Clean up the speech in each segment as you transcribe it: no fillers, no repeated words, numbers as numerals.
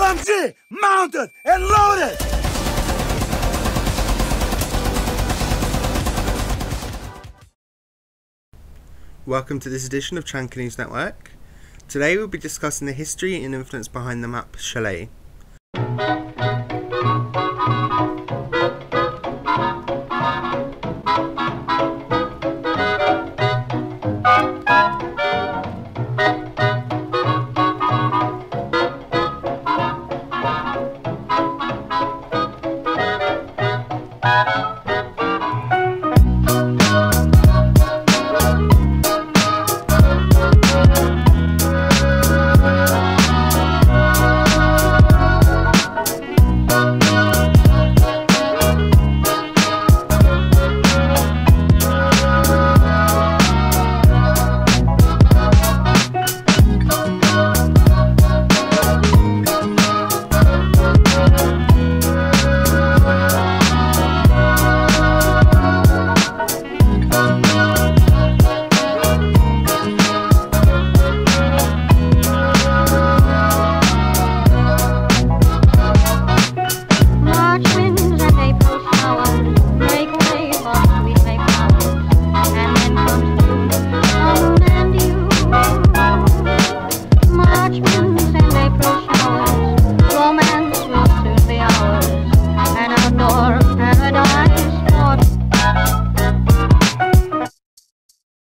LMG mounted and loaded! Welcome to this edition of Chanka News Network. Today we'll be discussing the history and influence behind the map Chalet.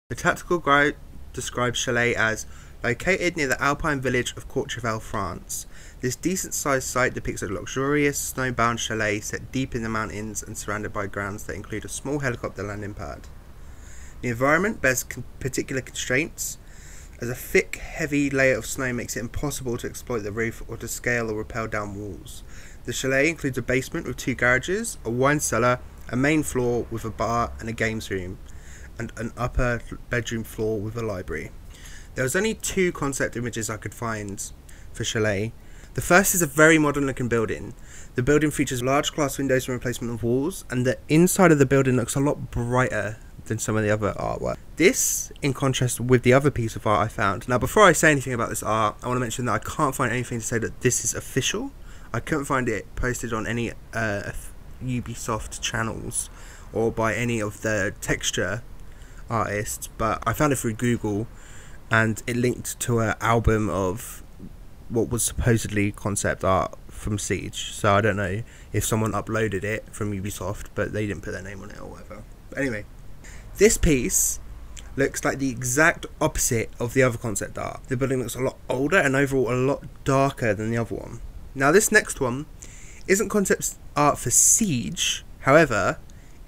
The tactical guide describes Chalet as located near the Alpine village of Courchevel, France. This decent-sized site depicts a luxurious, snowbound chalet set deep in the mountains and surrounded by grounds that include a small helicopter landing pad. The environment bears particular constraints, as a thick, heavy layer of snow makes it impossible to exploit the roof or to scale or rappel down walls. The chalet includes a basement with 2 garages, a wine cellar, a main floor with a bar and a games room, and an upper bedroom floor with a library. There was only 2 concept images I could find for Chalet. The first is a very modern looking building. The building features large glass windows and replacement of walls, and the inside of the building looks a lot brighter than some of the other artwork. This, in contrast with the other piece of art I found. Now before I say anything about this art, I want to mention that I can't find anything to say that this is official. I couldn't find it posted on any Ubisoft channels or by any of the texture artists, but I found it through Google and it linked to an album of what was supposedly concept art from Siege. So I don't know if someone uploaded it from Ubisoft but they didn't put their name on it or whatever. But anyway, this piece looks like the exact opposite of the other concept art. The building looks a lot older and overall a lot darker than the other one. Now this next one isn't concept art for Siege, however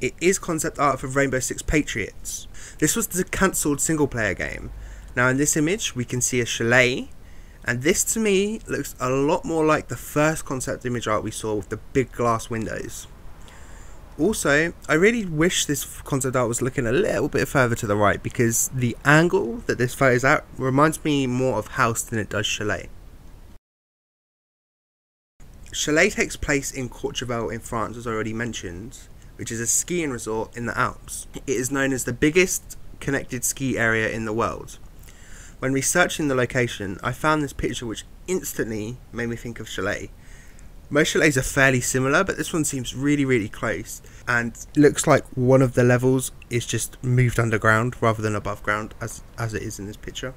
it is concept art for Rainbow Six Patriots. This was the cancelled single player game. Now in this image we can see a chalet, and this to me looks a lot more like the first concept image art we saw with the big glass windows. Also, I really wish this concept art was looking a little bit further to the right, because the angle that this photo is at reminds me more of House than it does Chalet. Chalet takes place in Courchevel in France, as already mentioned, which is a skiing resort in the Alps. It is known as the biggest connected ski area in the world. When researching the location, I found this picture which instantly made me think of Chalet. Most chalets are fairly similar, but this one seems really close, and looks like one of the levels is just moved underground rather than above ground as it is in this picture.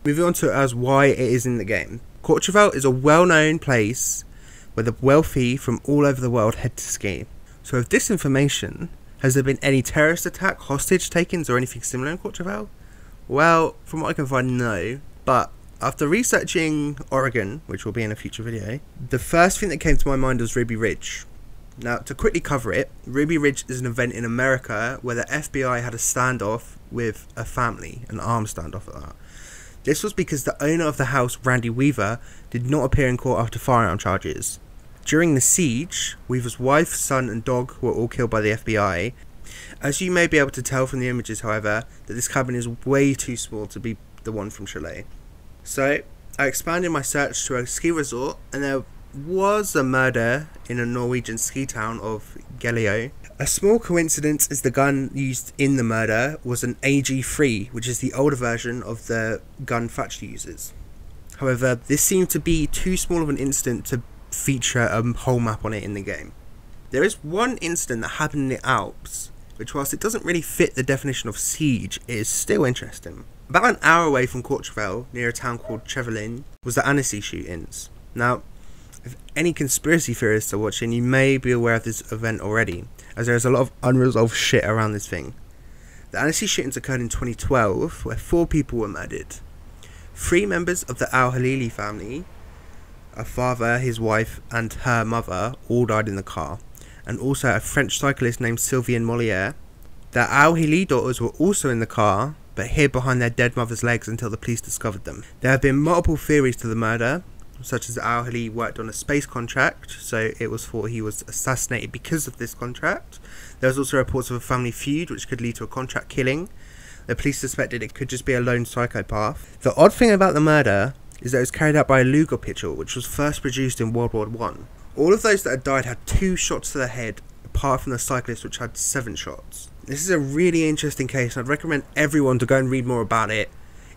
Moving on to as why it is in the game. Courchevel is a well-known place where the wealthy from all over the world head to ski. So with this information, has there been any terrorist attack, hostage takings or anything similar in Courchevel? Well, from what I can find, no. But after researching Oregon, which will be in a future video, the first thing that came to my mind was Ruby Ridge. Now, to quickly cover it, Ruby Ridge is an event in America where the FBI had a standoff with a family, an armed standoff at that. This was because the owner of the house, Randy Weaver, did not appear in court after firearm charges. During the siege, Weaver's wife, son and dog were all killed by the FBI. As you may be able to tell from the images, however, that this cabin is way too small to be the one from Chalet. So, I expanded my search to a ski resort, and there was a murder in a Norwegian ski town of Gallio. A small coincidence is the gun used in the murder was an AG-3, which is the older version of the gun Thatcher uses. However, this seemed to be too small of an incident to feature a whole map on it in the game. There is one incident that happened in the Alps, which whilst it doesn't really fit the definition of siege, it is still interesting. About an hour away from Courchevel, near a town called Chevelin, was the Annecy shootings. Now, if any conspiracy theorists are watching, you may be aware of this event already, as there is a lot of unresolved shit around this thing. The Annecy shootings occurred in 2012, where 4 people were murdered. 3 members of the Al-Halili family, a father, his wife, and her mother, all died in the car, and also a French cyclist named Sylviane Molière. The Al-Halili daughters were also in the car, but hid behind their dead mother's legs until the police discovered them. There have been multiple theories to the murder, such as Al-Halili worked on a space contract, so it was thought he was assassinated because of this contract. There was also reports of a family feud, which could lead to a contract killing. The police suspected it could just be a lone psychopath. The odd thing about the murder is that it was carried out by a Luger pistol, which was first produced in World War I. All of those that had died had 2 shots to the head, apart from the cyclist, which had 7 shots. This is a really interesting case, and I'd recommend everyone to go and read more about it.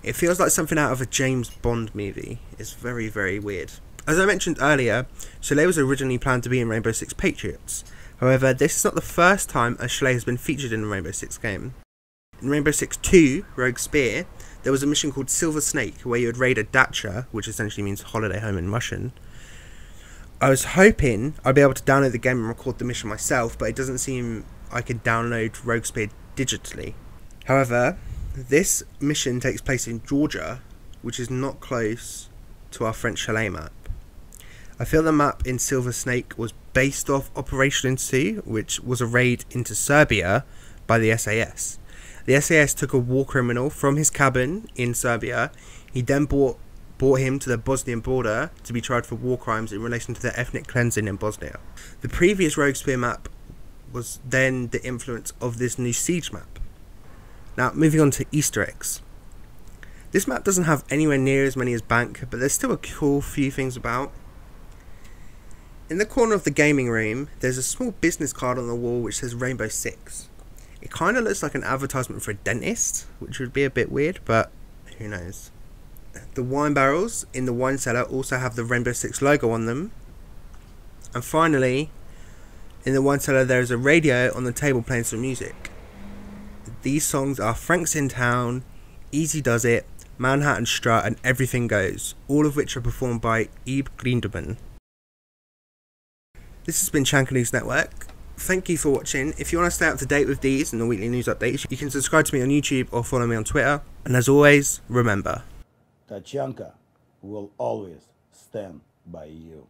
It feels like something out of a James Bond movie. It's very, very weird. As I mentioned earlier, Chalet was originally planned to be in Rainbow Six Patriots. However, this is not the first time a Chalet has been featured in a Rainbow Six game. In Rainbow Six 2, Rogue Spear, there was a mission called Silver Snake, where you would raid a dacha, which essentially means holiday home in Russian. I was hoping I'd be able to download the game and record the mission myself, but it doesn't seem I could download Rogue Spear digitally. However, this mission takes place in Georgia, which is not close to our French Chalet map. I feel the map in Silver Snake was based off Operation Ensue, which was a raid into Serbia by the SAS. The SAS took a war criminal from his cabin in Serbia. He then brought him to the Bosnian border to be tried for war crimes in relation to the ethnic cleansing in Bosnia. The previous Rogue Spear map was then the influence of this new siege map. Now, moving on to Easter eggs. This map doesn't have anywhere near as many as Bank, but there's still a cool few things about. In the corner of the gaming room, there's a small business card on the wall which says Rainbow Six. It kind of looks like an advertisement for a dentist, which would be a bit weird, but who knows. The wine barrels in the wine cellar also have the Rainbow Six logo on them. And finally, in the wine cellar there is a radio on the table playing some music. These songs are Frank's in Town, Easy Does It, Manhattan Strut, and Everything Goes, all of which are performed by Ebe Glinderman. This has been Chanka News Network. Thank you for watching. If you want to stay up to date with these and the weekly news updates, you can subscribe to me on YouTube or follow me on Twitter. And as always, remember, Chanka will always stand by you.